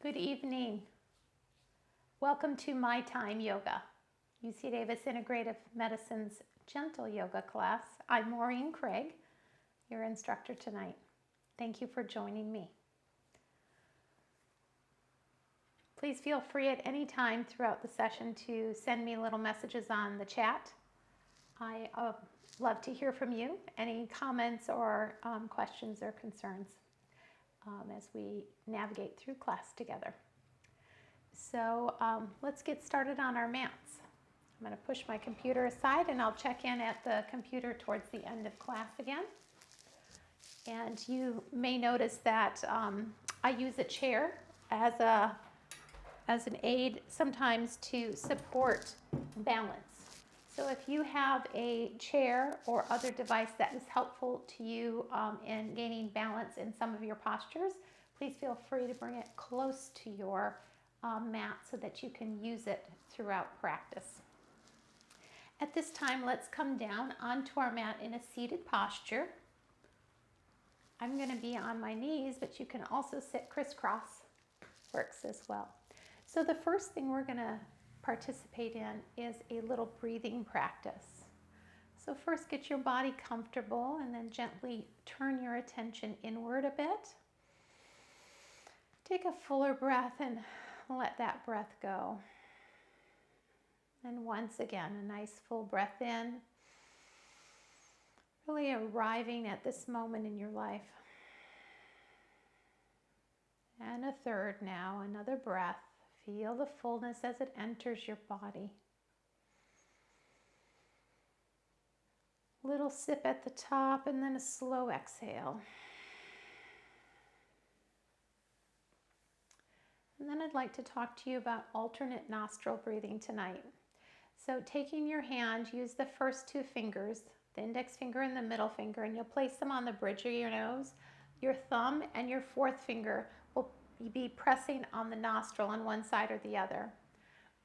Good evening. Welcome to My Time Yoga, UC Davis Integrative Medicine's gentle yoga class. I'm Maureen Craig, your instructor tonight. Thank you for joining me. Please feel free at any time throughout the session to send me little messages on the chat. I love to hear from you, any comments or questions or concerns as we navigate through class together. So let's get started on our mats. I'm going to push my computer aside and I'll check in at the computer towards the end of class again. And you may notice that I use a chair as an aid sometimes to support balance. So if you have a chair or other device that is helpful to you in gaining balance in some of your postures, please feel free to bring it close to your mat so that you can use it throughout practice. At this time, let's come down onto our mat in a seated posture. I'm going to be on my knees, but you can also sit crisscross, works as well. So the first thing we're going to participate in is a little breathing practice. So first get your body comfortable and then gently turn your attention inward a bit. Take a fuller breath and let that breath go. And once again, a nice full breath in. Really arriving at this moment in your life. And a third now, another breath. Feel the fullness as it enters your body. Little sip at the top and then a slow exhale. And then I'd like to talk to you about alternate nostril breathing tonight. So taking your hand, use the first two fingers, the index finger and the middle finger, and you'll place them on the bridge of your nose. Your thumb and your fourth finger will be pressing on the nostril on one side or the other.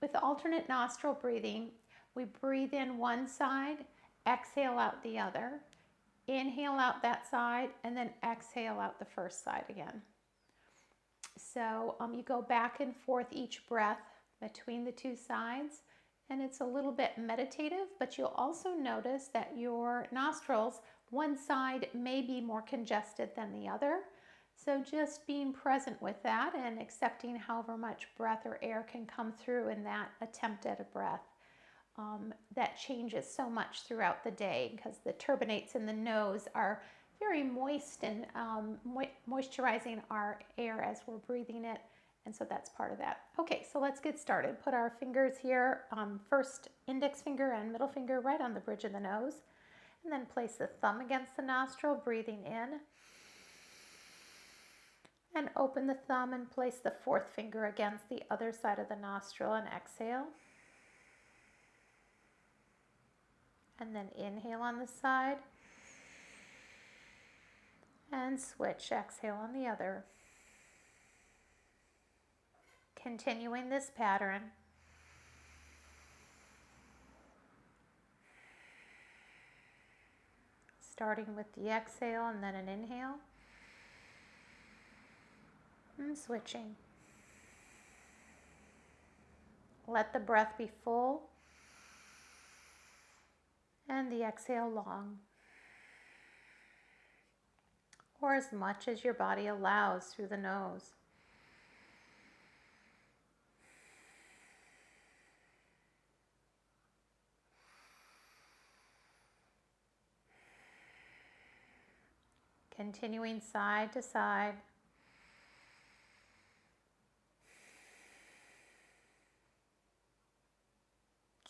With alternate nostril breathing, we breathe in one side, exhale out the other, inhale out that side, and then exhale out the first side again. So you go back and forth each breath between the two sides, and it's a little bit meditative, but you'll also notice that your nostrils, one side may be more congested than the other. So just being present with that and accepting however much breath or air can come through in that attempt at a breath. That changes so much throughout the day because the turbinates in the nose are very moist and moisturizing our air as we're breathing it, and so that's part of that. Okay, so let's get started. Put our fingers here, first index finger and middle finger right on the bridge of the nose, and then place the thumb against the nostril, breathing in, and open the thumb and place the fourth finger against the other side of the nostril and exhale. And then inhale on this side. And switch, exhale on the other. Continuing this pattern. Starting with the exhale and then an inhale. And switching. Let the breath be full. And the exhale long. Or as much as your body allows through the nose. Continuing side to side.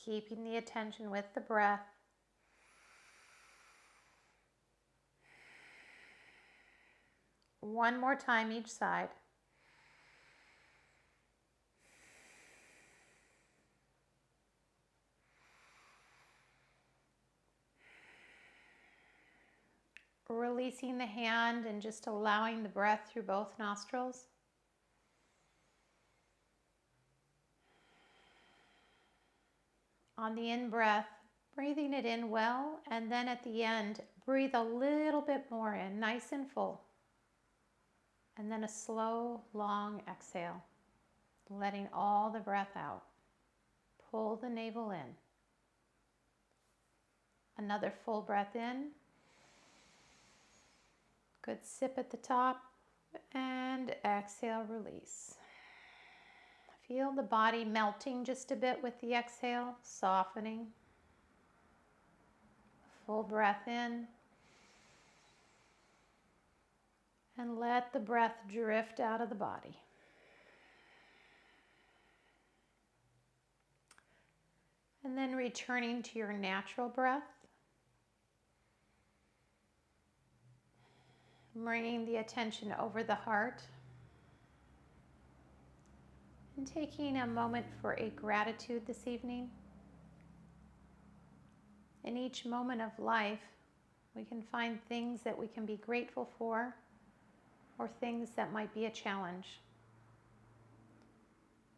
Keeping the attention with the breath. One more time each side. Releasing the hand and just allowing the breath through both nostrils. On the in-breath, breathing it in well, and then at the end, breathe a little bit more in, nice and full. And then a slow, long exhale. letting all the breath out. Pull the navel in. Another full breath in. Good sip at the top. And exhale, release. Feel the body melting just a bit with the exhale, softening. Full breath in. And let the breath drift out of the body. And then returning to your natural breath. Bringing the attention over the heart. And taking a moment for a gratitude this evening. In each moment of life, we can find things that we can be grateful for, or things that might be a challenge.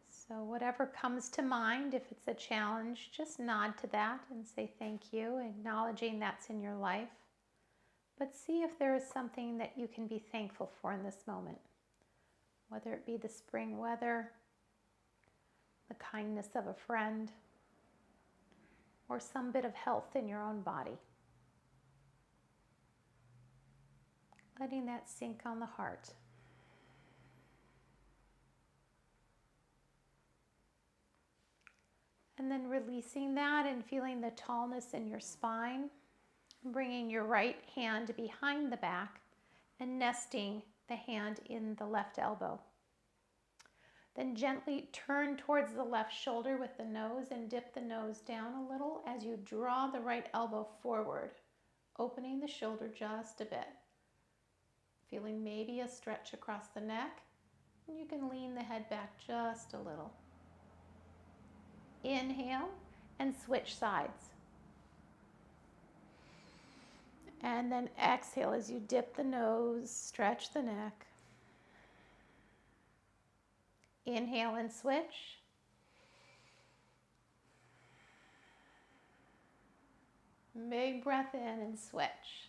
So whatever comes to mind, if it's a challenge, just nod to that and say thank you, acknowledging that's in your life. But see if there is something that you can be thankful for in this moment, whether it be the spring weather, the kindness of a friend, or some bit of health in your own body. Letting that sink on the heart. And then releasing that and feeling the tallness in your spine. Bringing your right hand behind the back and nesting the hand in the left elbow. Then gently turn towards the left shoulder with the nose and dip the nose down a little as you draw the right elbow forward, opening the shoulder just a bit. Feeling maybe a stretch across the neck, and you can lean the head back just a little. Inhale and switch sides. And then exhale as you dip the nose, stretch the neck. Inhale and switch. Big breath in and switch.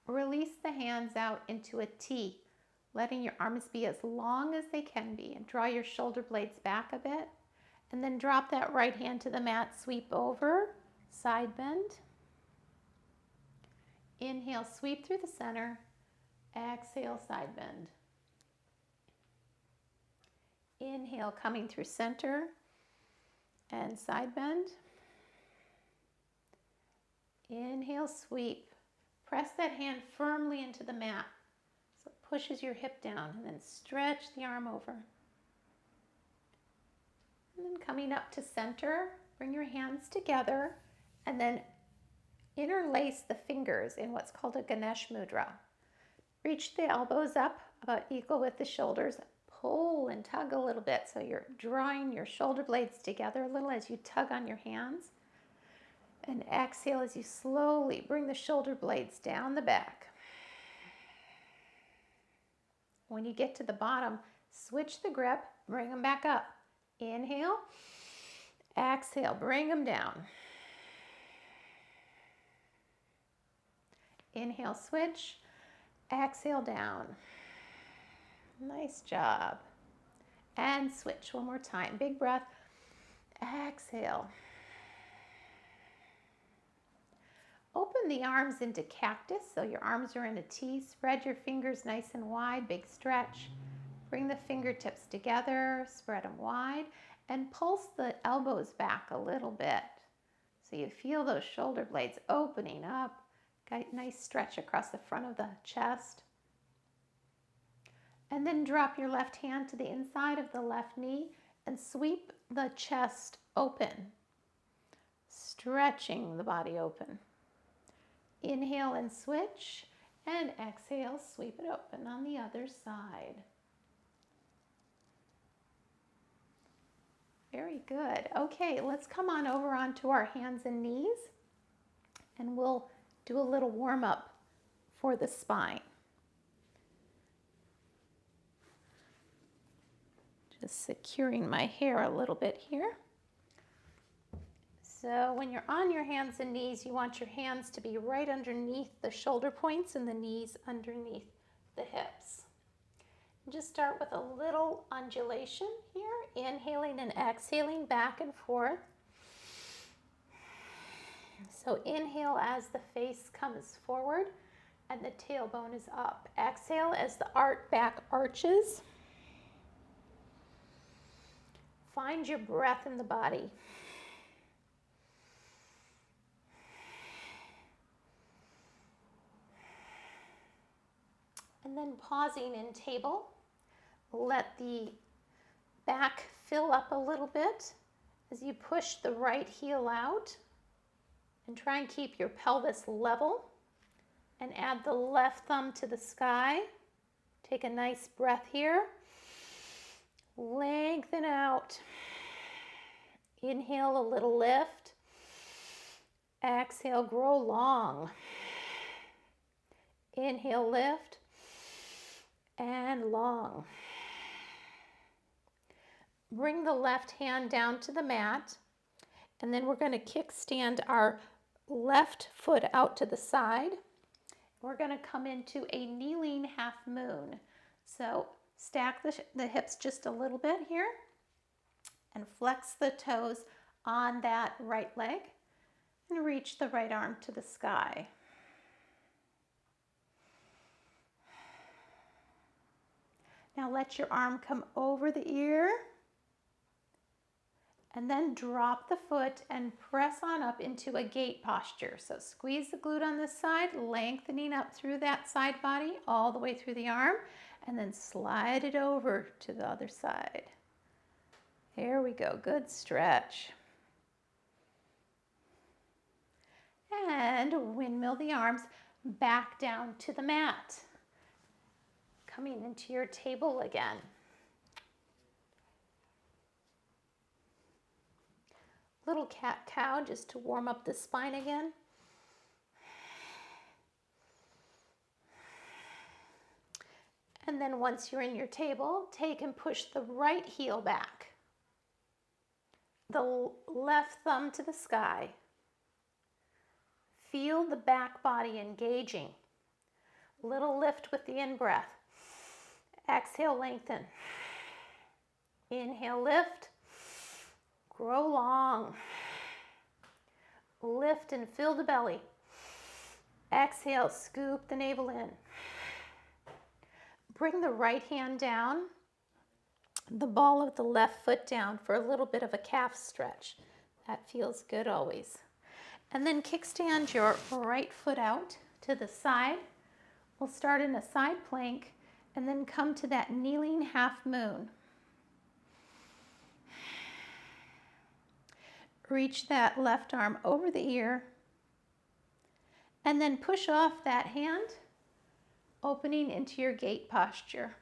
Release the hands out into a T, letting your arms be as long as they can be, and draw your shoulder blades back a bit. And then drop that right hand to the mat, sweep over, side bend. Inhale, sweep through the center. Exhale, side bend. Inhale, coming through center and side bend. Inhale, sweep. Press that hand firmly into the mat so it pushes your hip down, and then stretch the arm over. And then coming up to center, bring your hands together and then interlace the fingers in what's called a Ganesh Mudra. Reach the elbows up about equal with the shoulders. Pull and tug a little bit so you're drawing your shoulder blades together a little as you tug on your hands. And exhale as you slowly bring the shoulder blades down the back. When you get to the bottom, switch the grip, bring them back up. Inhale, exhale, bring them down. Inhale, switch, exhale, down. Nice job. And switch one more time. Big breath, exhale. Open the arms into cactus, so your arms are in a T. Spread your fingers nice and wide, big stretch. Bring the fingertips together, spread them wide, and pulse the elbows back a little bit. So you feel those shoulder blades opening up. Got a nice stretch across the front of the chest. And then drop your left hand to the inside of the left knee and sweep the chest open, stretching the body open. Inhale and switch, and exhale, sweep it open on the other side. Very good. Okay, let's come on over onto our hands and knees, and we'll do a little warm up for the spine. Just securing my hair a little bit here. So when you're on your hands and knees, you want your hands to be right underneath the shoulder points and the knees underneath the hips. Just start with a little undulation here, inhaling and exhaling back and forth. So inhale as the face comes forward and the tailbone is up. Exhale as the back arches. Find your breath in the body. And then pausing in table. Let the back fill up a little bit as you push the right heel out, and try and keep your pelvis level, and add the left thumb to the sky. Take a nice breath here. Lengthen out. Inhale, a little lift. Exhale, grow long. Inhale, lift, and long. Bring the left hand down to the mat, and then we're going to kickstand our left foot out to the side. We're going to come into a kneeling half moon. So stack the hips just a little bit here and flex the toes on that right leg and reach the right arm to the sky. Now let your arm come over the ear, and then drop the foot and press on up into a gate posture. So squeeze the glute on this side, lengthening up through that side body all the way through the arm, and then slide it over to the other side. There we go, good stretch. And windmill the arms back down to the mat. Coming into your table again. Little cat-cow just to warm up the spine again. And then once you're in your table, take and push the right heel back. The left thumb to the sky. Feel the back body engaging. Little lift with the in-breath. Exhale, lengthen. Inhale, lift. Grow long. Lift and fill the belly. Exhale, scoop the navel in. Bring the right hand down, the ball of the left foot down for a little bit of a calf stretch. That feels good always. And then kickstand your right foot out to the side. We'll start in a side plank and then come to that kneeling half moon. Reach that left arm over the ear and then push off that hand, opening into your gate posture.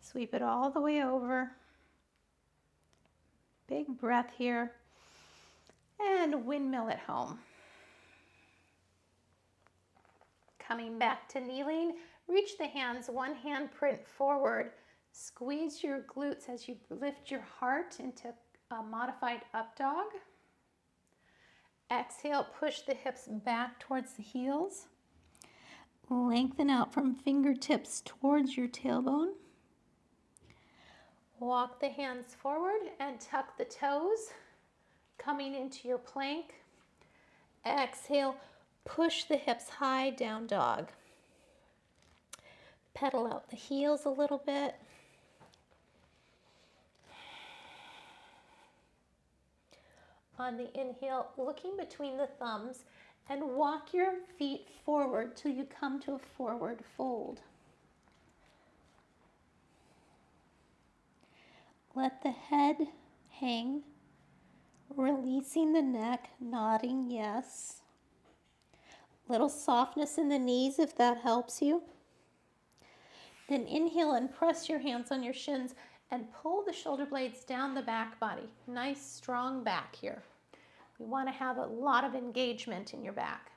Sweep it all the way over. Big breath here. And windmill at home. Coming back to kneeling, reach the hands, one hand print forward. Squeeze your glutes as you lift your heart into a modified up dog. Exhale, push the hips back towards the heels. Lengthen out from fingertips towards your tailbone. Walk the hands forward and tuck the toes, coming into your plank. Exhale, push the hips high, down dog. Pedal out the heels a little bit. On the inhale, looking between the thumbs, and walk your feet forward till you come to a forward fold. Let the head hang, releasing the neck, nodding yes. Little softness in the knees if that helps you. Then inhale and press your hands on your shins and pull the shoulder blades down the back body. Nice strong back here. We want to have a lot of engagement in your back.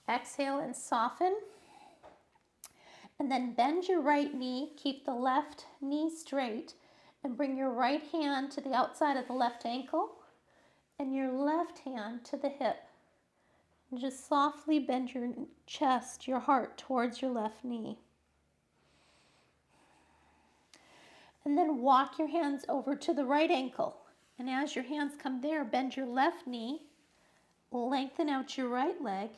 Exhale and soften. And then bend your right knee, keep the left knee straight, and bring your right hand to the outside of the left ankle and your left hand to the hip. And just softly bend your chest, your heart towards your left knee. And then walk your hands over to the right ankle. And as your hands come there, bend your left knee, lengthen out your right leg,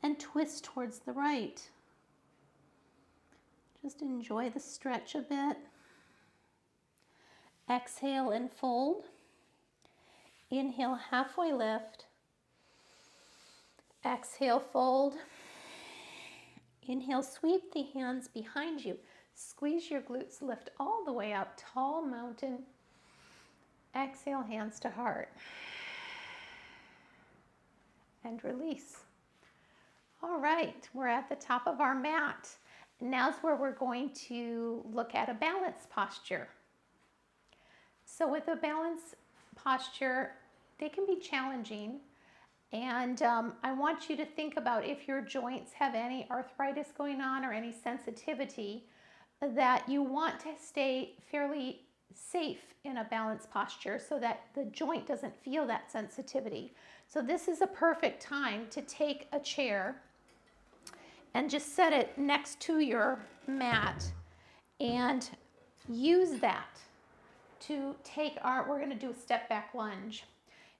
and twist towards the right. Just enjoy the stretch a bit. Exhale and fold. Inhale, halfway lift. Exhale, fold. Inhale, sweep the hands behind you. Squeeze your glutes, lift all the way up, tall mountain. Exhale, hands to heart. And release. All right, we're at the top of our mat. Now's where we're going to look at a balance posture. So with a balance posture, they can be challenging. And I want you to think about if your joints have any arthritis going on or any sensitivity, that you want to stay fairly safe in a balanced posture so that the joint doesn't feel that sensitivity. So this is a perfect time to take a chair and just set it next to your mat and use that to take we're going to do a step back lunge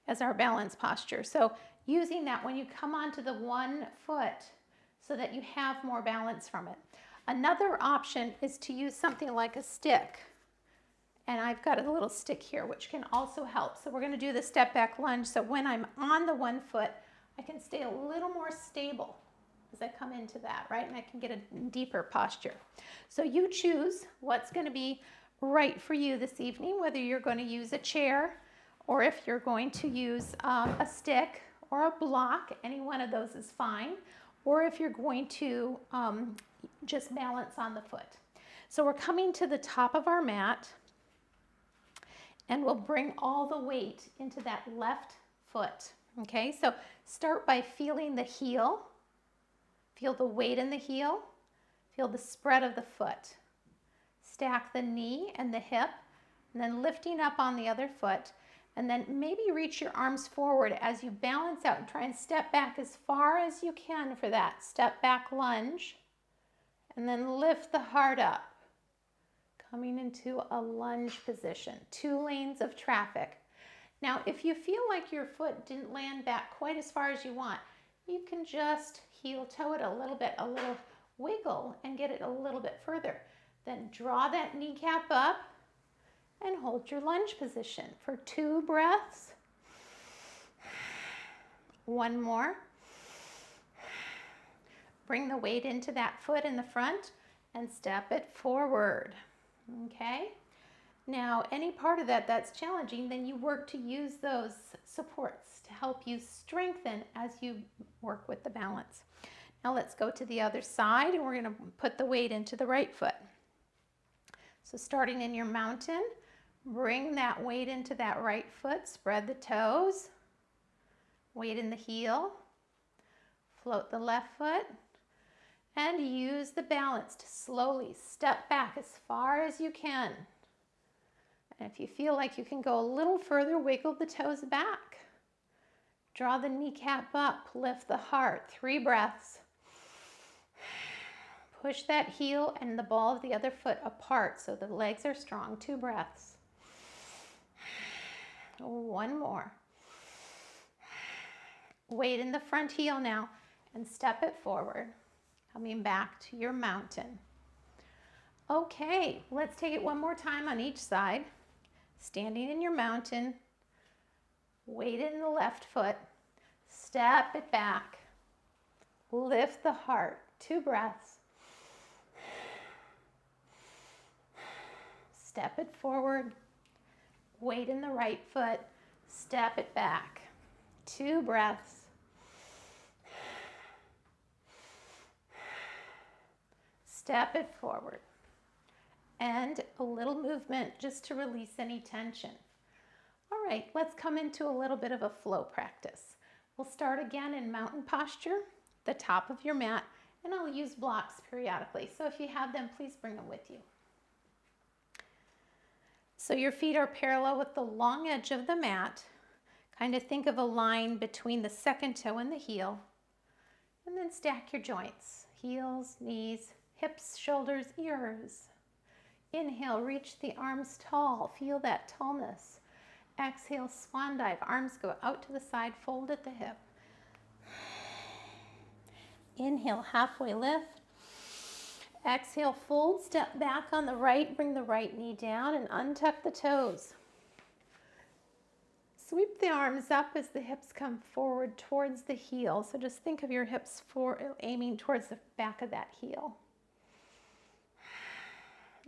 as our balance posture. So using that when you come onto the one foot so that you have more balance from it. Another option is to use something like a stick. And I've got a little stick here which can also help. So we're going to do the step back lunge. So when I'm on the one foot, I can stay a little more stable as I come into that, right? And I can get a deeper posture. So you choose what's going to be right for you this evening, whether you're going to use a chair or if you're going to use a stick or a block. Any one of those is fine. Or if you're going to just balance on the foot. So we're coming to the top of our mat and we'll bring all the weight into that left foot. Okay, so start by feeling the heel. Feel the weight in the heel. Feel the spread of the foot. Stack the knee and the hip, and then lifting up on the other foot. And then maybe reach your arms forward as you balance out and try and step back as far as you can for that step back lunge. And then lift the heart up, coming into a lunge position. 2 lanes of traffic. Now, if you feel like your foot didn't land back quite as far as you want, you can just heel toe it a little wiggle and get it a little bit further. Then draw that kneecap up and hold your lunge position for 2 breaths. 1 more. Bring the weight into that foot in the front and step it forward. Okay? Now, any part of that that's challenging, then you work to use those supports to help you strengthen as you work with the balance. Now let's go to the other side and we're going to put the weight into the right foot. So starting in your mountain, bring that weight into that right foot, spread the toes, weight in the heel, float the left foot, and use the balance to slowly step back as far as you can. And if you feel like you can go a little further, wiggle the toes back. Draw the kneecap up, lift the heart, 3 breaths. Push that heel and the ball of the other foot apart so the legs are strong, 2 breaths. 1 more. Weight in the front heel now and step it forward, coming back to your mountain. Okay, let's take it one more time on each side. Standing in your mountain, weight in the left foot, step it back, lift the heart, 2 breaths. Step it forward, weight in the right foot, step it back, 2 breaths. Step it forward. And a little movement just to release any tension. All right, let's come into a little bit of a flow practice. We'll start again in mountain posture, the top of your mat, and I'll use blocks periodically. So if you have them, please bring them with you. So your feet are parallel with the long edge of the mat. Kind of think of a line between the second toe and the heel. And then stack your joints. Heels, knees, hips, shoulders, ears. Inhale, reach the arms tall. Feel that tallness. Exhale, swan dive. Arms go out to the side, fold at the hip. Inhale, halfway lift. Exhale, fold, step back on the right, bring the right knee down and untuck the toes. Sweep the arms up as the hips come forward towards the heel. So just think of your hips aiming towards the back of that heel.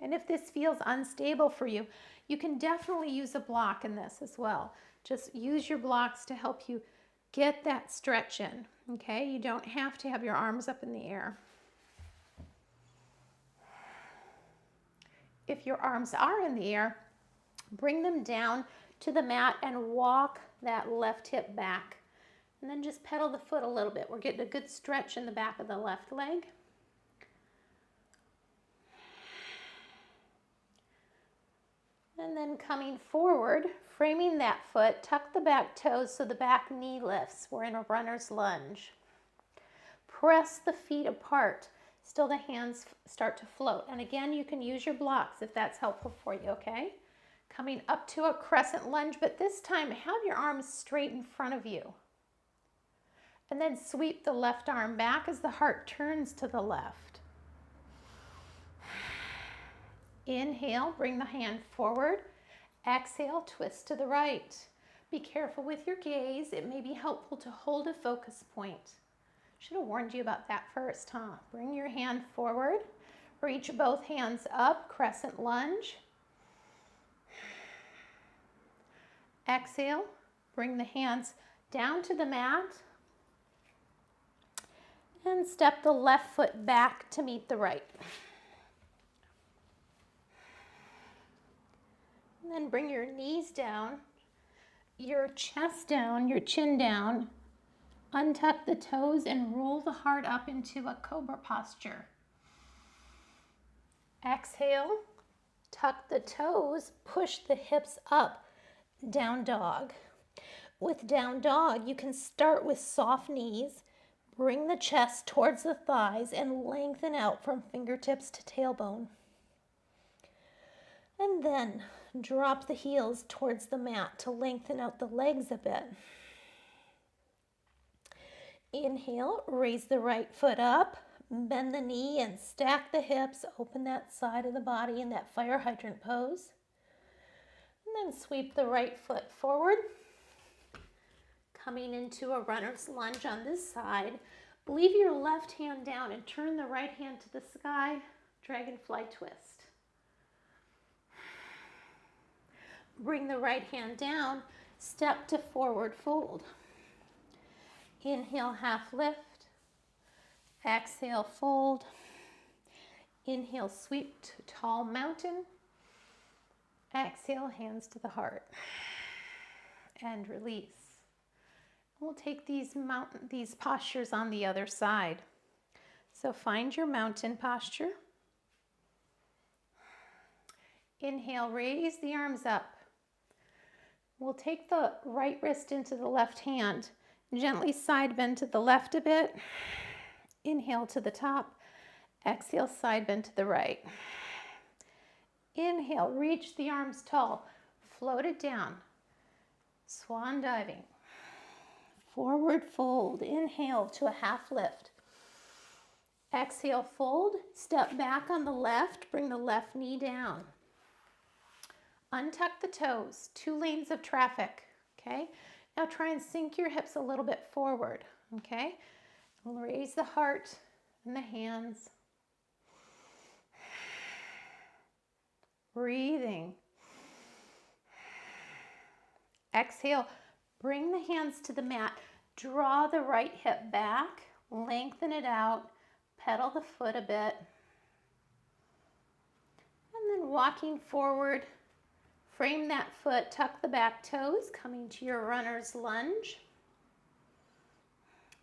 And if this feels unstable for you, you can definitely use a block in this as well. Just use your blocks to help you get that stretch in, okay? You don't have to have your arms up in the air. If your arms are in the air, bring them down to the mat and walk that left hip back. And then just pedal the foot a little bit. We're getting a good stretch in the back of the left leg. And then coming forward, framing that foot, tuck the back toes so the back knee lifts. We're in a runner's lunge. Press the feet apart. Still the hands start to float. And again, you can use your blocks if that's helpful for you, okay? Coming up to a crescent lunge, but this time have your arms straight in front of you. And then sweep the left arm back as the heart turns to the left. Inhale, bring the hand forward. Exhale, twist to the right. Be careful with your gaze. It may be helpful to hold a focus point. Should have warned you about that first, huh? Bring your hand forward. Reach both hands up, crescent lunge. Exhale, bring the hands down to the mat. And step the left foot back to meet the right. And then bring your knees down, your chest down, your chin down. Untuck the toes and roll the heart up into a cobra posture. Exhale, tuck the toes, push the hips up, down dog. With down dog, you can start with soft knees, bring the chest towards the thighs and lengthen out from fingertips to tailbone. And then drop the heels towards the mat to lengthen out the legs a bit. Inhale, raise the right foot up, bend the knee and stack the hips, open that side of the body in that fire hydrant pose. And then sweep the right foot forward, coming into a runner's lunge on this side. Leave your left hand down and turn the right hand to the sky, dragonfly twist. Bring the right hand down, step to forward fold. Inhale, half lift. Exhale, fold. Inhale, sweep to tall mountain. Exhale, hands to the heart. And release. We'll take these postures on the other side. So find your mountain posture. Inhale, raise the arms up. We'll take the right wrist into the left hand. Gently side bend to the left a bit. Inhale to the top. Exhale, side bend to the right. Inhale, reach the arms tall. Float it down. Swan diving. Forward fold. Inhale to a half lift. Exhale, fold. Step back on the left. Bring the left knee down. Untuck the toes. 2 lanes of traffic. Okay? Now try and sink your hips a little bit forward, okay? Raise the heart and the hands. Breathing. Exhale, bring the hands to the mat. Draw the right hip back, lengthen it out, pedal the foot a bit. And then walking forward, frame that foot, tuck the back toes, coming to your runner's lunge.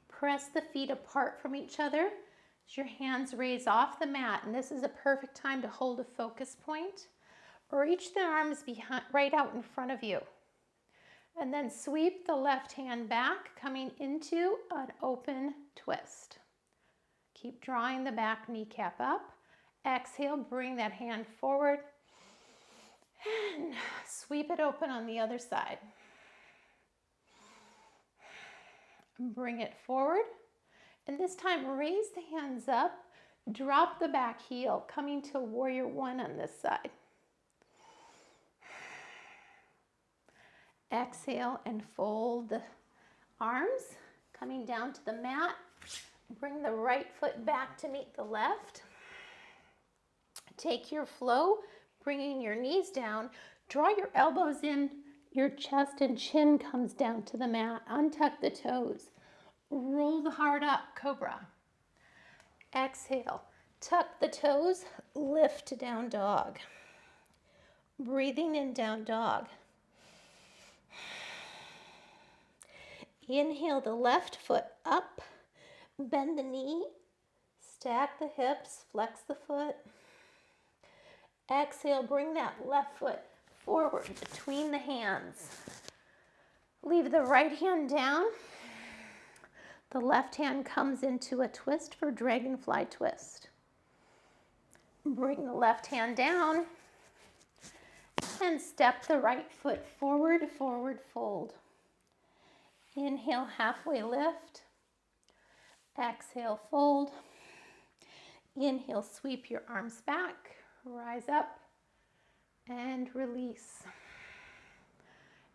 Press the feet apart from each other as your hands raise off the mat. And this is a perfect time to hold a focus point. Reach the arms behind, right out in front of you. And then sweep the left hand back, coming into an open twist. Keep drawing the back kneecap up. Exhale, bring that hand forward. And sweep it open on the other side. Bring it forward. And this time, raise the hands up. Drop the back heel, coming to warrior one on this side. Exhale and fold the arms, coming down to the mat. Bring the right foot back to meet the left. Take your flow, bringing your knees down. Draw your elbows in, your chest and chin comes down to the mat. Untuck the toes. Roll the heart up, cobra. Exhale, tuck the toes, lift to down dog. Breathing in down dog. Inhale the left foot up, bend the knee, stack the hips, flex the foot. Exhale, bring that left foot forward between the hands. Leave the right hand down. The left hand comes into a twist for dragonfly twist. Bring the left hand down and step the right foot forward, forward fold. Inhale, halfway lift. Exhale, fold. Inhale, sweep your arms back, rise up, and release.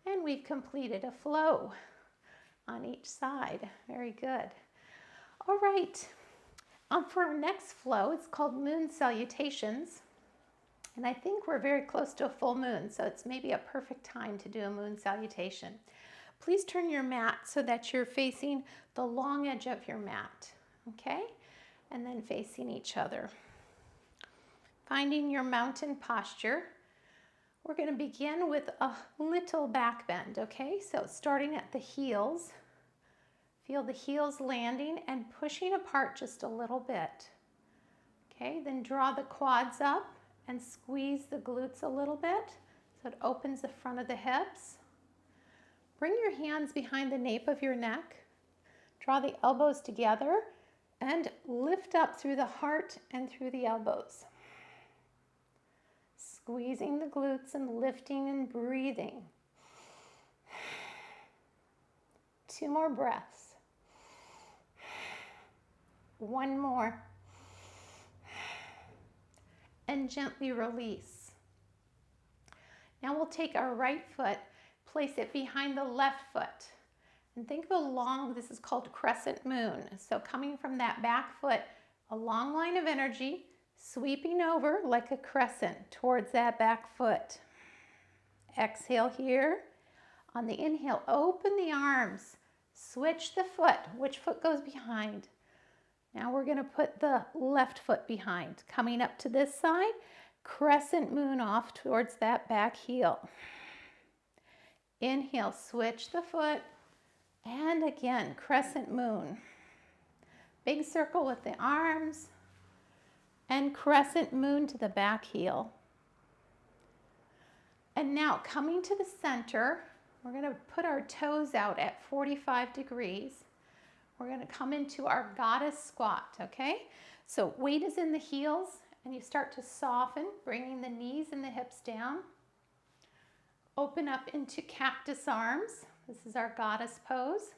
And we've completed a flow on each side. Very good. All right. For our next flow, it's called moon salutations. And I think we're very close to a full moon, so it's maybe a perfect time to do a moon salutation. Please turn your mat so that you're facing the long edge of your mat, okay? And then facing each other. Finding your mountain posture. We're going to begin with a little back bend, okay? So starting at the heels. Feel the heels landing and pushing apart just a little bit. Okay, then draw the quads up and squeeze the glutes a little bit so it opens the front of the hips. Bring your hands behind the nape of your neck. Draw the elbows together and lift up through the heart and through the elbows. Squeezing the glutes and lifting and breathing. 2 more breaths. 1 more. And gently release. Now we'll take our right foot, place it behind the left foot. And think of a long, this is called crescent moon. So coming from that back foot, a long line of energy, sweeping over like a crescent towards that back foot. Exhale here. On the inhale, open the arms. Switch the foot. Which foot goes behind? Now we're going to put the left foot behind. Coming up to this side, crescent moon off towards that back heel. Inhale, switch the foot. And again, crescent moon. Big circle with the arms. And crescent moon to the back heel. And now coming to the center, we're going to put our toes out at 45 degrees. We're going to come into our goddess squat, okay? So weight is in the heels and you start to soften, bringing the knees and the hips down. Open up into cactus arms. This is our goddess pose.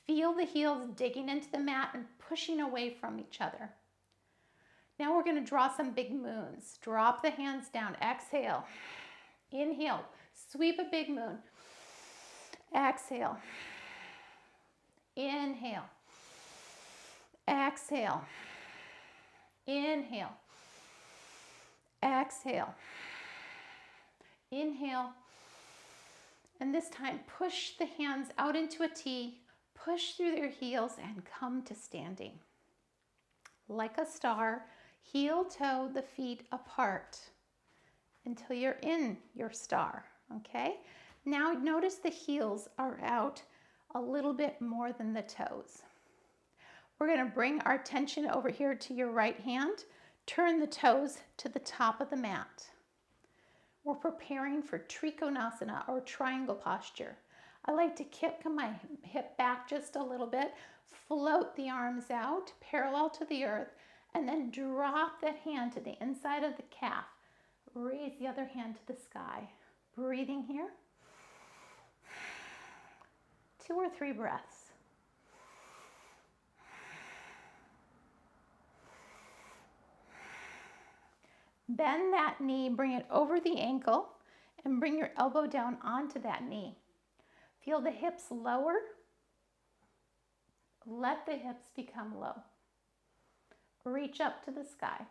Feel the heels digging into the mat and pushing away from each other. Now we're going to draw some big moons. Drop the hands down. Exhale. Inhale. Sweep a big moon. Exhale. Inhale. Exhale. Inhale. Exhale. Inhale. And this time, push the hands out into a T, push through their heels and come to standing. Like a star, heel toe the feet apart until you're in your star, okay? Now notice the heels are out a little bit more than the toes. We're going to bring our attention over here to your right hand. Turn the toes to the top of the mat. We're preparing for Trikonasana, or triangle posture. I like to kick my hip back just a little bit, float the arms out parallel to the earth, and then drop that hand to the inside of the calf. Raise the other hand to the sky. Breathing here. 2 or 3 breaths. Bend that knee, bring it over the ankle, and bring your elbow down onto that knee. Feel the hips lower. Let the hips become low. Reach up to the sky.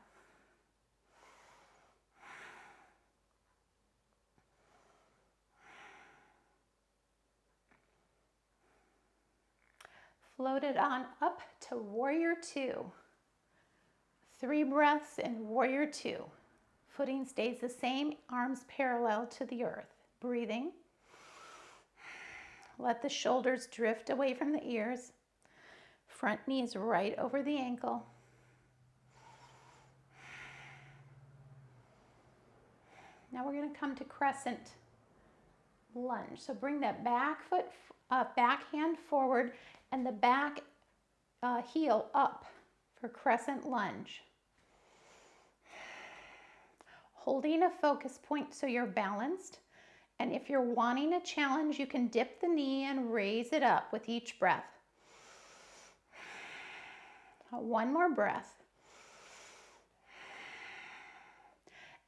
Float it on up to Warrior 2. 3 breaths in Warrior 2. Footing stays the same, arms parallel to the earth. Breathing. Let the shoulders drift away from the ears. Front knee is right over the ankle. Now we're going to come to crescent lunge. So bring that back foot, back hand forward, and the back heel up for crescent lunge. Holding a focus point so you're balanced. And if you're wanting a challenge, you can dip the knee and raise it up with each breath. 1 more breath.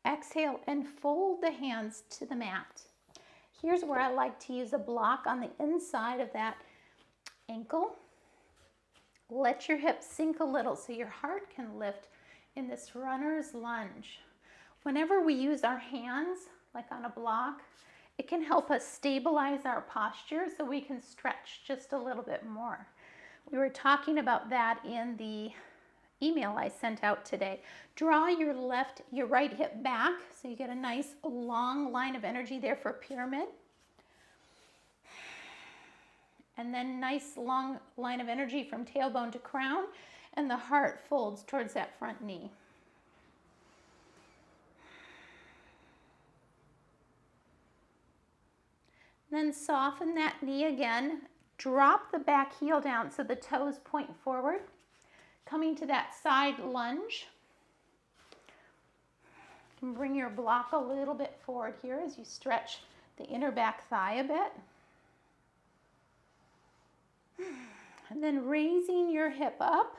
Exhale and fold the hands to the mat. Here's where I like to use a block on the inside of that ankle. Let your hips sink a little so your heart can lift in this runner's lunge. Whenever we use our hands, like on a block, it can help us stabilize our posture so we can stretch just a little bit more. We were talking about that in the email I sent out today. Draw your right hip back so you get a nice long line of energy there for pyramid. And then nice long line of energy from tailbone to crown, and the heart folds towards that front knee. Then soften that knee again. Drop the back heel down so the toes point forward. Coming to that side lunge. You can bring your block a little bit forward here as you stretch the inner back thigh a bit. And then raising your hip up,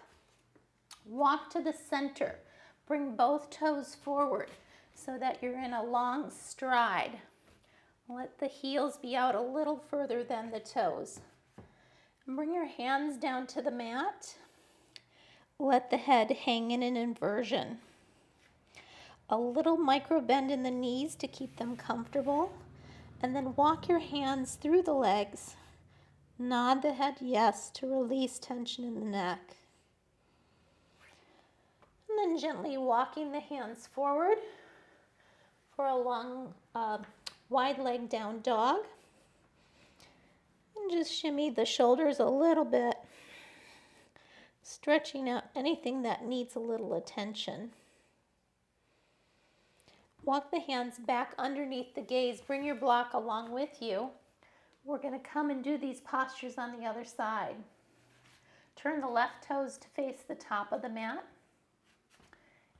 walk to the center. Bring both toes forward so that you're in a long stride. Let the heels be out a little further than the toes. And bring your hands down to the mat. Let the head hang in an inversion. A little micro bend in the knees to keep them comfortable. And then walk your hands through the legs. Nod the head yes to release tension in the neck. And then gently walking the hands forward for a long, wide leg down dog. And just shimmy the shoulders a little bit, stretching out anything that needs a little attention. Walk the hands back underneath the gaze. Bring your block along with you. We're going to come and do these postures on the other side. Turn the left toes to face the top of the mat.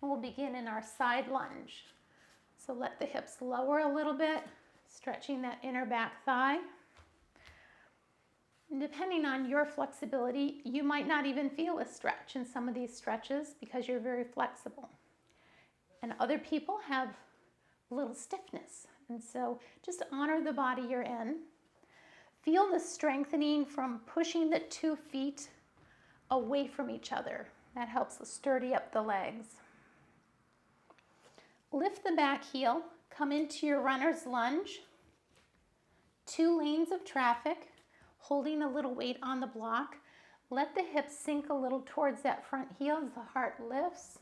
And we'll begin in our side lunge. So let the hips lower a little bit, stretching that inner back thigh. And depending on your flexibility, you might not even feel a stretch in some of these stretches because you're very flexible. And other people have a little stiffness. And so just honor the body you're in. Feel the strengthening from pushing the 2 feet away from each other. That helps us sturdy up the legs. Lift the back heel, come into your runner's lunge. 2 lanes of traffic, holding a little weight on the block. Let the hips sink a little towards that front heel as the heart lifts.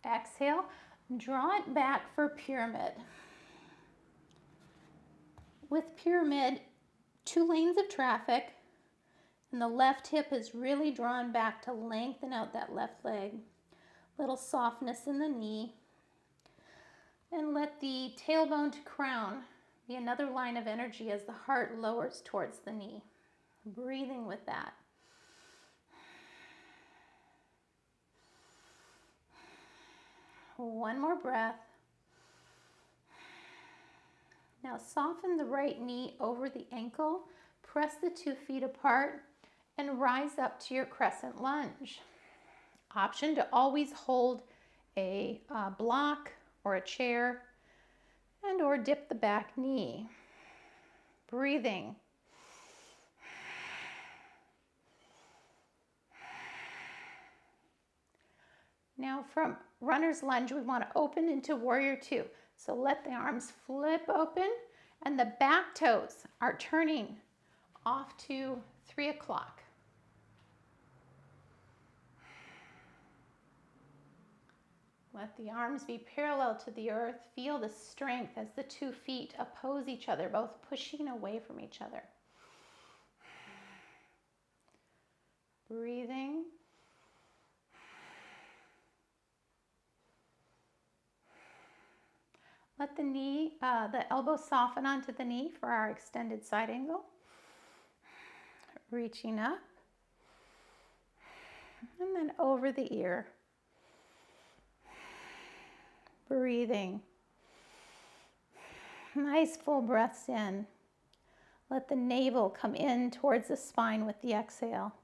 Exhale, draw it back for pyramid. With pyramid, 2 lanes of traffic, and the left hip is really drawn back to lengthen out that left leg. Little softness in the knee. And let the tailbone to crown be another line of energy as the heart lowers towards the knee. Breathing with that. One more breath. Now soften the right knee over the ankle, press the 2 feet apart, and rise up to your crescent lunge. Option to always hold a block or a chair, and or dip the back knee. Breathing. Now from runner's lunge, we want to open into warrior 2. So let the arms flip open and the back toes are turning off to 3 o'clock. Let the arms be parallel to the earth. Feel the strength as the 2 feet oppose each other, both pushing away from each other. Breathing. Let the knee, the elbow soften onto the knee for our extended side angle. Reaching up. And then over the ear. Breathing. Nice full breaths in. Let the navel come in towards the spine with the exhale.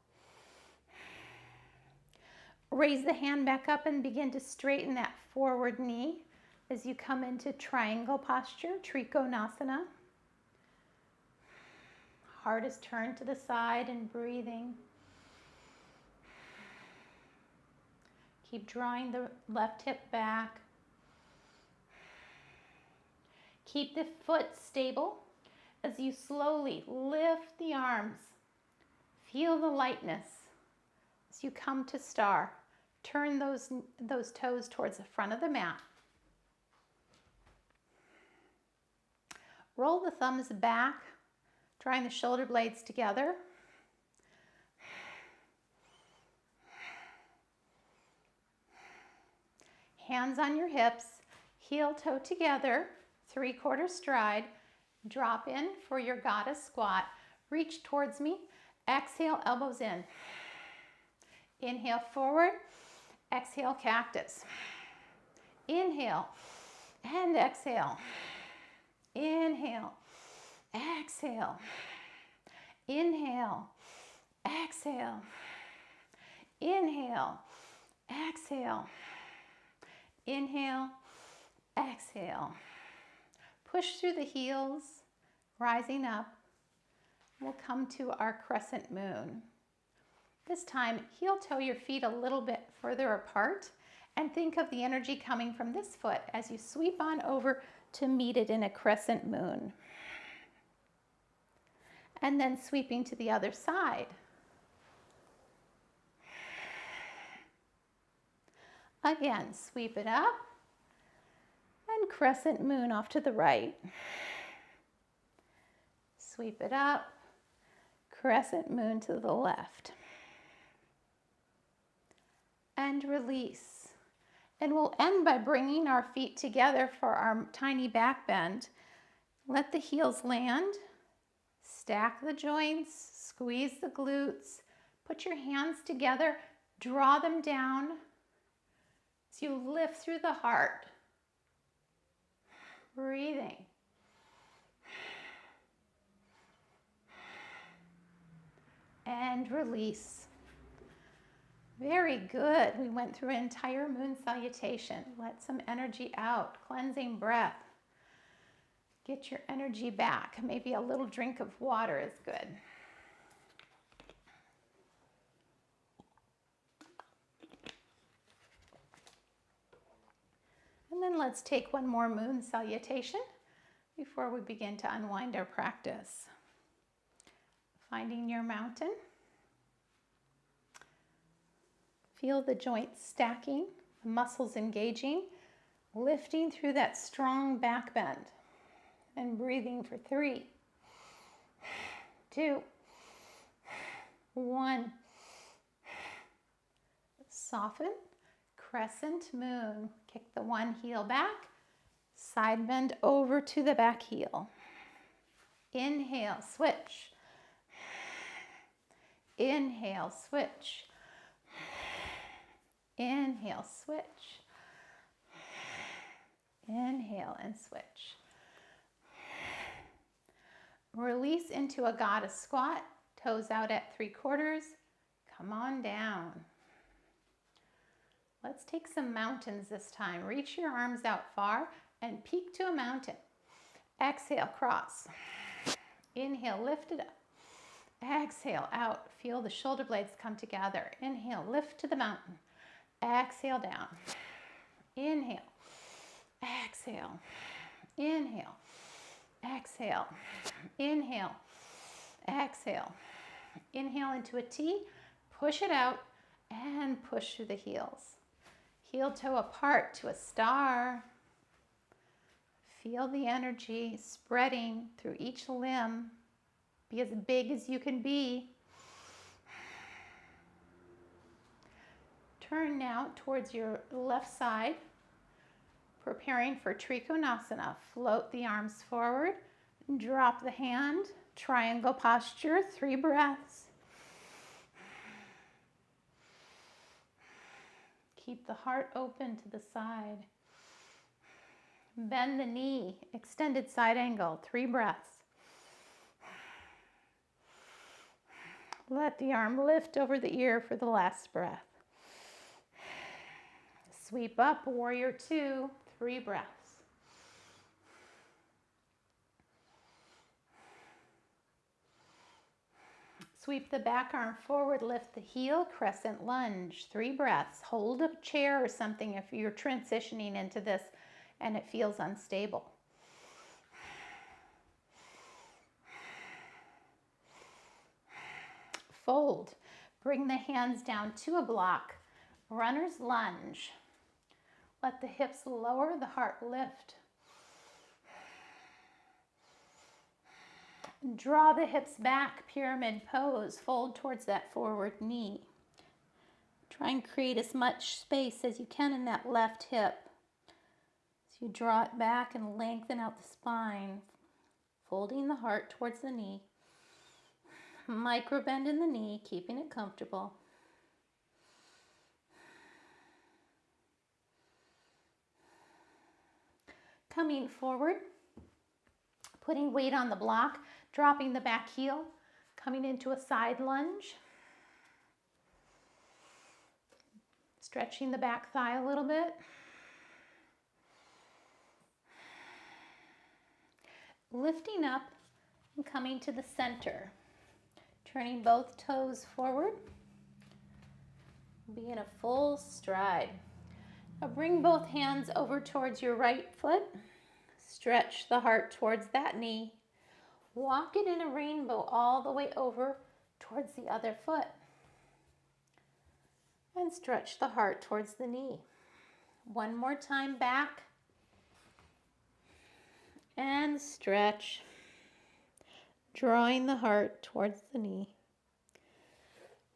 Raise the hand back up and begin to straighten that forward knee as you come into triangle posture, Trikonasana. Heart is turned to the side and breathing. Keep drawing the left hip back. Keep the foot stable as you slowly lift the arms. Feel the lightness as you come to star. Turn those toes towards the front of the mat. Roll the thumbs back, drawing the shoulder blades together. Hands on your hips, heel toe together, 3/4 stride. Drop in for your goddess squat. Reach towards me. Exhale, elbows in. Inhale forward. Exhale, cactus. Inhale and exhale. Inhale, exhale. Inhale, exhale. Inhale, exhale. Inhale, exhale. Push through the heels, rising up. We'll come to our crescent moon. This time, heel toe your feet a little bit further apart and think of the energy coming from this foot as you sweep on over to meet it in a crescent moon. And then sweeping to the other side. Again, sweep it up and crescent moon off to the right. Sweep it up, crescent moon to the left. And release. And we'll end by bringing our feet together for our tiny back bend. Let the heels land. Stack the joints, squeeze the glutes. Put your hands together, draw them down as you lift through the heart. Breathing. And release. Very good. We went through an entire moon salutation. Let some energy out. Cleansing breath. Get your energy back. Maybe a little drink of water is good. And then let's take one more moon salutation before we begin to unwind our practice. Finding your mountain. Feel the joints stacking, the muscles engaging, lifting through that strong back bend. And breathing for 3, 2, 1. Soften, crescent moon. Kick the one heel back, Side bend over to the back heel. Inhale, switch. Inhale, switch. Inhale, switch. Inhale and switch. Release into a goddess squat, toes out at 3/4. Come on down. Let's take some mountains this time. Reach your arms out far and peek to a mountain. Exhale, cross. Inhale, lift it up. Exhale, out. Feel the shoulder blades come together. Inhale, lift to the mountain. Exhale, down. Inhale. Exhale. Inhale. Exhale. Inhale. Exhale. Inhale into a T. Push it out and push through the heels. Heel toe apart to a star. Feel the energy spreading through each limb. Be as big as you can be. Turn now towards your left side, preparing for Trikonasana. Float the arms forward, drop the hand, triangle posture, 3 breaths. Keep the heart open to the side. Bend the knee, extended side angle, 3 breaths. Let the arm lift over the ear for the last breath. Sweep up, warrior 2, 3 breaths. Sweep the back arm forward, lift the heel, crescent lunge, 3 breaths. Hold a chair or something if you're transitioning into this and it feels unstable. Fold. Bring the hands down to a block. Runner's lunge. Let the hips lower, the heart lift. Draw the hips back, pyramid pose. Fold towards that forward knee. Try and create as much space as you can in that left hip. So you draw it back and lengthen out the spine, folding the heart towards the knee. Micro bend in the knee, keeping it comfortable. Coming forward, putting weight on the block, dropping the back heel, coming into a side lunge. Stretching the back thigh a little bit. Lifting up and coming to the center. Turning both toes forward. Be in a full stride. Now bring both hands over towards your right foot. Stretch the heart towards that knee. Walk it in a rainbow all the way over towards the other foot. And stretch the heart towards the knee. One more time back. And stretch. Drawing the heart towards the knee.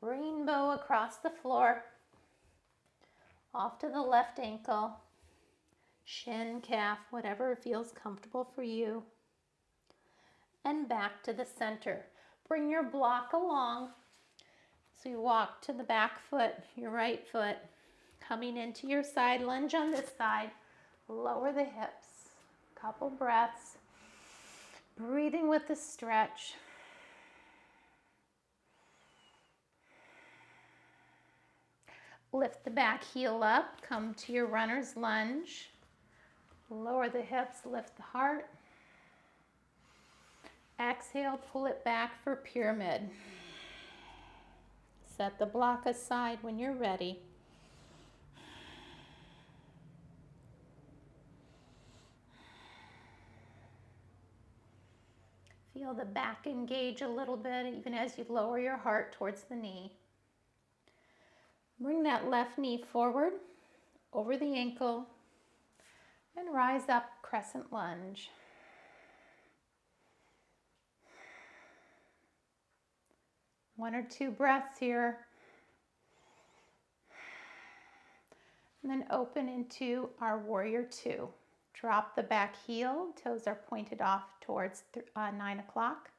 Rainbow across the floor. Off to the left ankle. Shin, calf, whatever feels comfortable for you. And back to the center. Bring your block along. So you walk to the back foot, your right foot. Coming into your side lunge on this side. Lower the hips. Couple breaths. Breathing with the stretch. Lift the back heel up. Come to your runner's lunge. Lower the hips, lift the heart. Exhale, pull it back for pyramid. Set the block aside when you're ready. Feel the back engage a little bit, even as you lower your heart towards the knee. Bring that left knee forward, over the ankle, and rise up, crescent lunge. One or two breaths here. And then open into our warrior 2. Drop the back heel. Toes are pointed off towards 9 o'clock.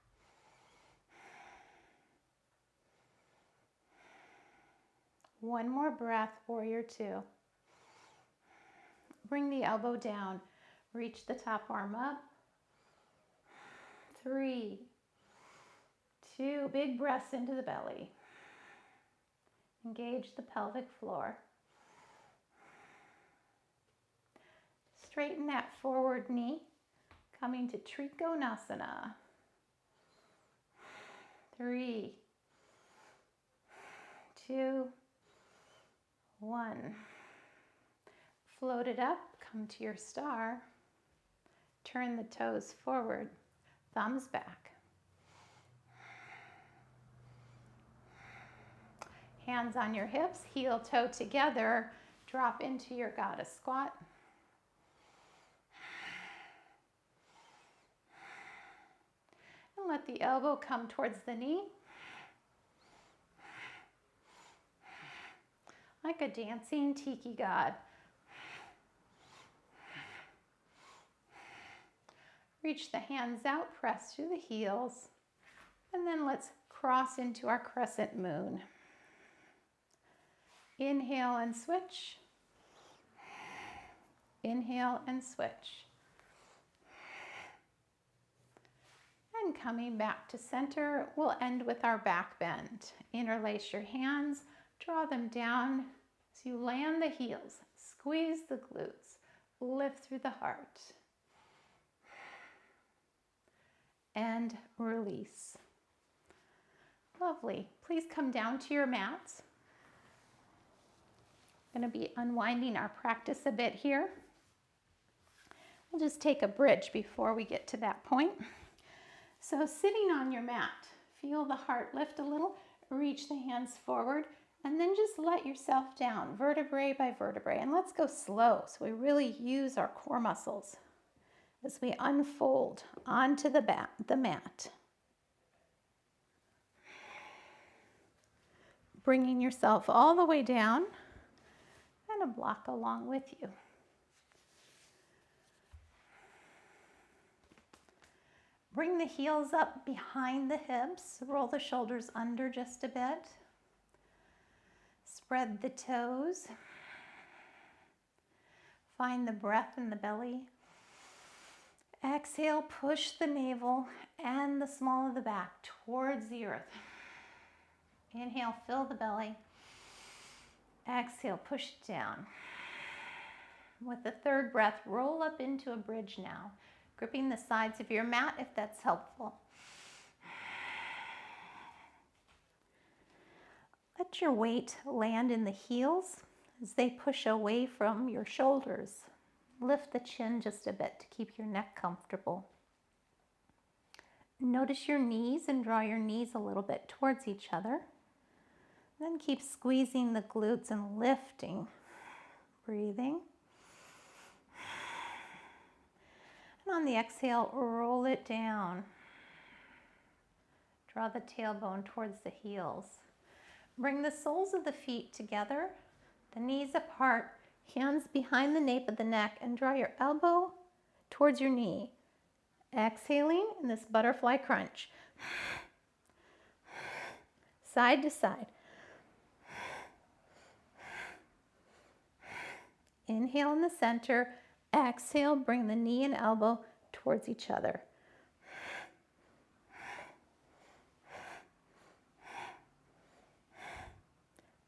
One more breath, warrior two. Bring the elbow down. Reach the top arm up. 3, 2, big breaths into the belly. Engage the pelvic floor. Straighten that forward knee, coming to Trikonasana. 3, 2, 1. Float it up, come to your star. Turn the toes forward, thumbs back. Hands on your hips, heel toe together, drop into your goddess squat. And let the elbow come towards the knee. Like a dancing tiki god. Reach the hands out, press through the heels, and then let's cross into our crescent moon. Inhale and switch. Inhale and switch. And coming back to center, we'll end with our back bend. Interlace your hands, draw them down as you land the heels. Squeeze the glutes, lift through the heart. And release. Lovely. Please come down to your mats. I'm going to be unwinding our practice a bit here. We'll just take a bridge before we get to that point. So sitting on your mat, feel the heart lift a little, reach the hands forward, and then just let yourself down, vertebrae by vertebrae. And let's go slow so we really use our core muscles as we unfold onto the mat. Bringing yourself all the way down and a block along with you. Bring the heels up behind the hips. Roll the shoulders under just a bit. Spread the toes. Find the breath in the belly. Exhale, push the navel and the small of the back towards the earth. Inhale, fill the belly. Exhale, push it down. With the third breath, roll up into a bridge now, gripping the sides of your mat if that's helpful. Let your weight land in the heels as they push away from your shoulders. Lift the chin just a bit to keep your neck comfortable. Notice your knees and draw your knees a little bit towards each other. Then keep squeezing the glutes and lifting. Breathing. And on the exhale, roll it down. Draw the tailbone towards the heels. Bring the soles of the feet together, the knees apart, hands behind the nape of the neck, and draw your elbow towards your knee. Exhaling in this butterfly crunch. Side to side. Inhale in the center. Exhale, bring the knee and elbow towards each other.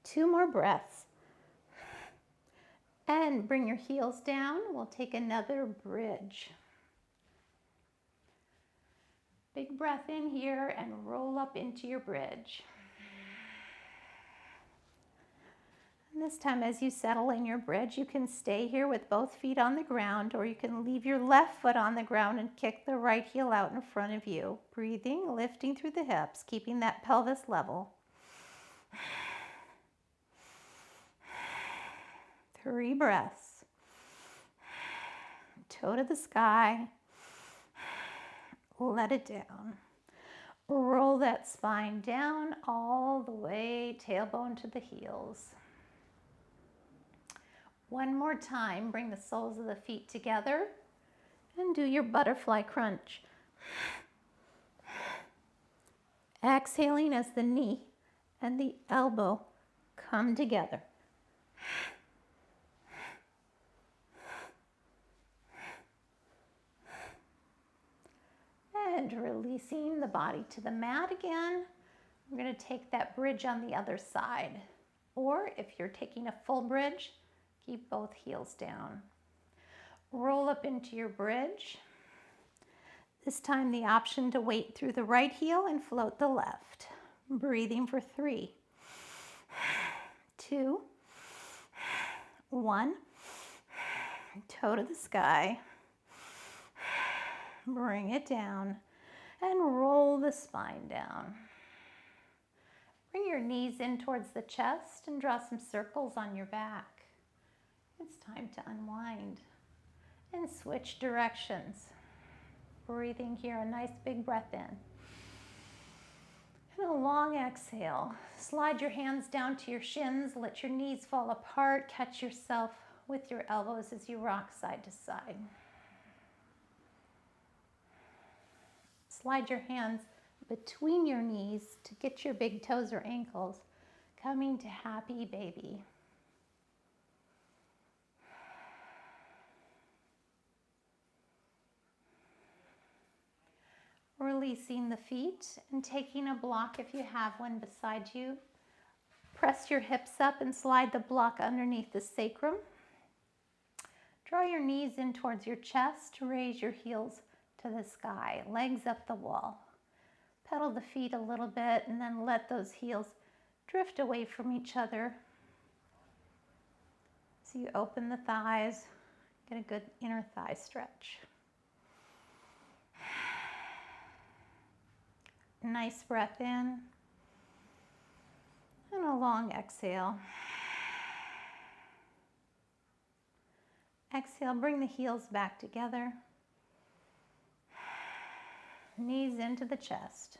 Two more breaths. And bring your heels down. We'll take another bridge. Big breath in here and roll up into your bridge. And this time, as you settle in your bridge, you can stay here with both feet on the ground, or you can leave your left foot on the ground and kick the right heel out in front of you. Breathing, lifting through the hips, keeping that pelvis level. 3 breaths. Toe to the sky. Let it down. Roll that spine down all the way, tailbone to the heels. One more time, bring the soles of the feet together and do your butterfly crunch. Exhaling as the knee and the elbow come together. And releasing the body to the mat again. We're going to take that bridge on the other side. Or if you're taking a full bridge, keep both heels down. Roll up into your bridge. This time the option to weight through the right heel and float the left. Breathing for 3, 2, 1. Toe to the sky. Bring it down and roll the spine down. Bring your knees in towards the chest and draw some circles on your back. It's time to unwind and switch directions. Breathing here, a nice big breath in. And a long exhale. Slide your hands down to your shins, let your knees fall apart, catch yourself with your elbows as you rock side to side. Slide your hands between your knees to get your big toes or ankles coming to happy baby. Releasing the feet and taking a block if you have one beside you. Press your hips up and slide the block underneath the sacrum. Draw your knees in towards your chest, raise your heels to the sky, legs up the wall. Pedal the feet a little bit and then let those heels drift away from each other. So you open the thighs, get a good inner thigh stretch. Nice breath in and a long exhale. Exhale, bring the heels back together. Knees into the chest.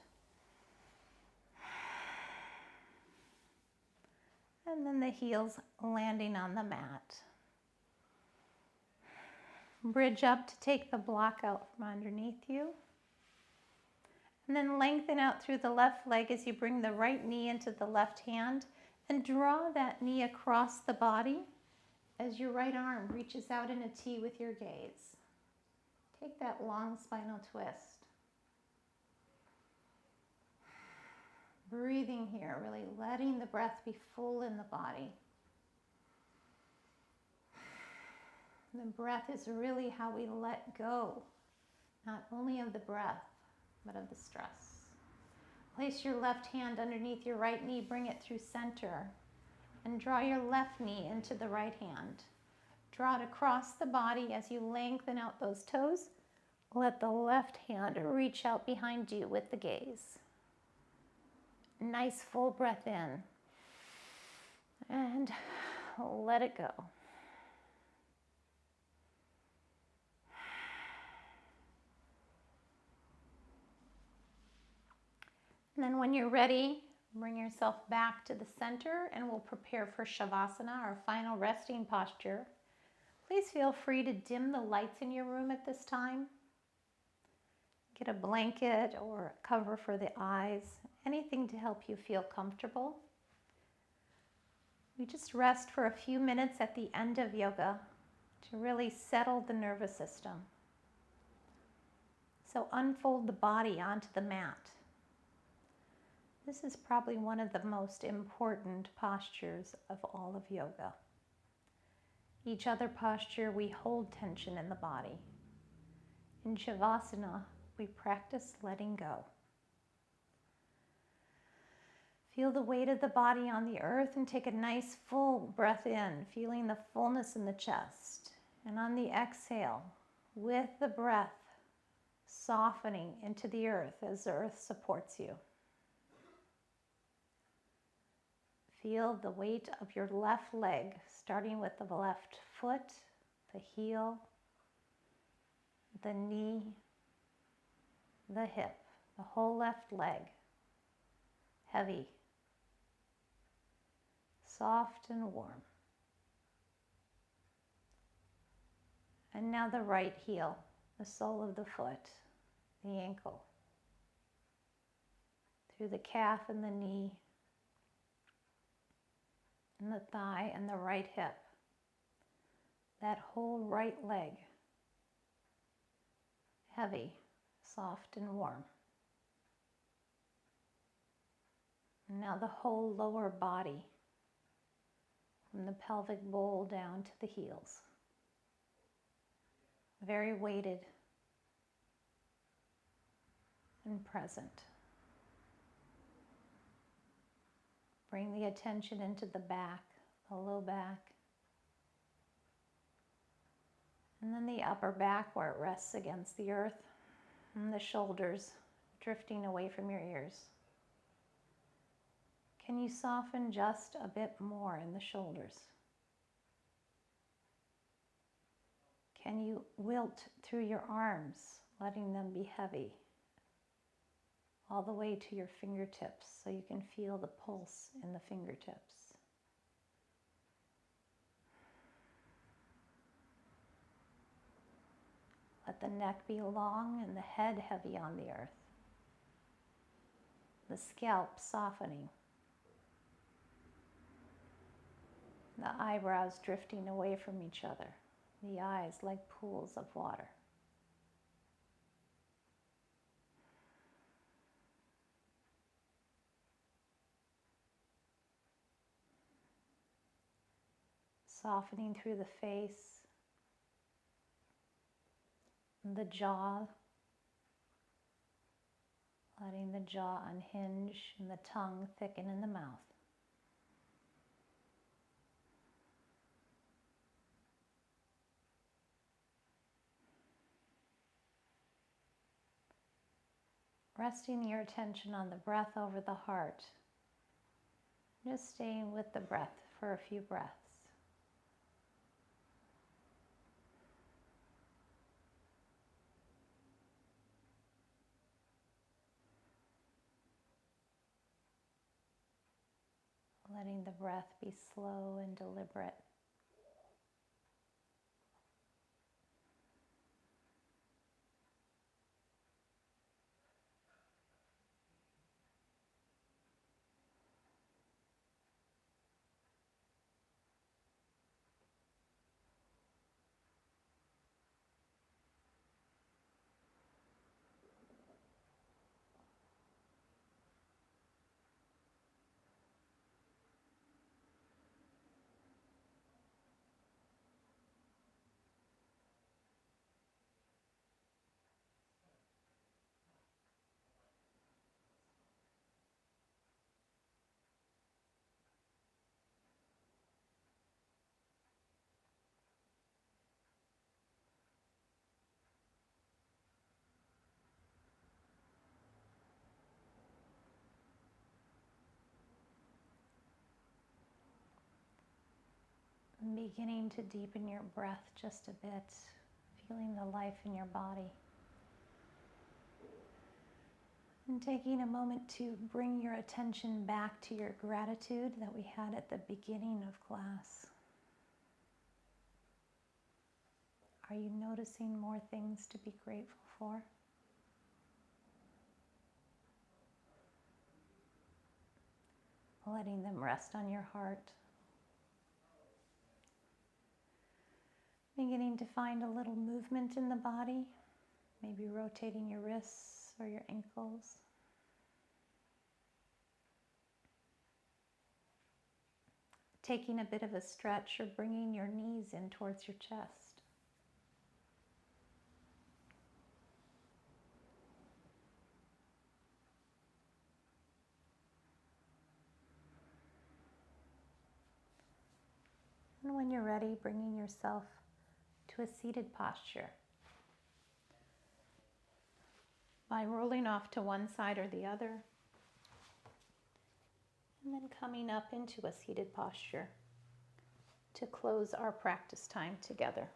And then the heels landing on the mat. Bridge up to take the block out from underneath you. And then lengthen out through the left leg as you bring the right knee into the left hand and draw that knee across the body as your right arm reaches out in a T with your gaze. Take that long spinal twist. Breathing here, really letting the breath be full in the body. The breath is really how we let go, not only of the breath, but of the stress. Place your left hand underneath your right knee, bring it through center, and draw your left knee into the right hand. Draw it across the body as you lengthen out those toes. Let the left hand reach out behind you with the gaze. Nice full breath in. And let it go. And then when you're ready, bring yourself back to the center and we'll prepare for Shavasana, our final resting posture. Please feel free to dim the lights in your room at this time. Get a blanket or a cover for the eyes, anything to help you feel comfortable. We just rest for a few minutes at the end of yoga to really settle the nervous system. So unfold the body onto the mat. This is probably one of the most important postures of all of yoga. Each other posture, we hold tension in the body. In Shavasana, we practice letting go. Feel the weight of the body on the earth and take a nice full breath in, feeling the fullness in the chest. And on the exhale, with the breath, softening into the earth as the earth supports you. Feel the weight of your left leg, starting with the left foot, the heel, the knee, the hip, the whole left leg. Heavy, soft and warm. And now the right heel, the sole of the foot, the ankle, through the calf and the knee, and the thigh and the right hip, that whole right leg, heavy, soft and warm. And now the whole lower body, from the pelvic bowl down to the heels, very weighted and present. Bring the attention into the back, the low back, and then the upper back where it rests against the earth, and the shoulders drifting away from your ears. Can you soften just a bit more in the shoulders? Can you wilt through your arms, letting them be heavy, all the way to your fingertips so you can feel the pulse in the fingertips? Let the neck be long and the head heavy on the earth. The scalp softening. The eyebrows drifting away from each other. The eyes like pools of water. Softening through the face, the jaw, letting the jaw unhinge and the tongue thicken in the mouth. Resting your attention on the breath over the heart. Just staying with the breath for a few breaths. Letting the breath be slow and deliberate. Beginning to deepen your breath just a bit, feeling the life in your body. And taking a moment to bring your attention back to your gratitude that we had at the beginning of class. Are you noticing more things to be grateful for? Letting them rest on your heart. Beginning to find a little movement in the body, maybe rotating your wrists or your ankles. Taking a bit of a stretch or bringing your knees in towards your chest. And when you're ready, bringing yourself to a seated posture by rolling off to one side or the other, and then coming up into a seated posture to close our practice time together.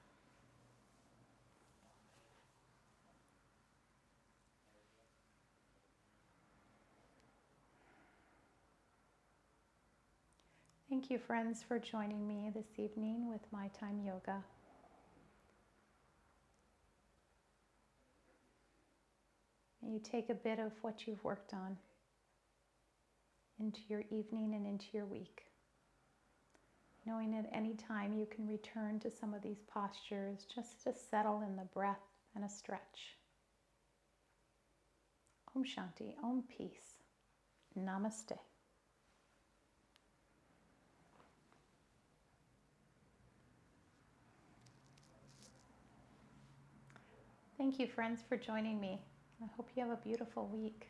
Thank you, friends, for joining me this evening with My Time Yoga. You take a bit of what you've worked on into your evening and into your week, knowing at any time you can return to some of these postures just to settle in the breath and a stretch. Om Shanti, Om Peace, Namaste. Thank you, friends, for joining me. I hope you have a beautiful week.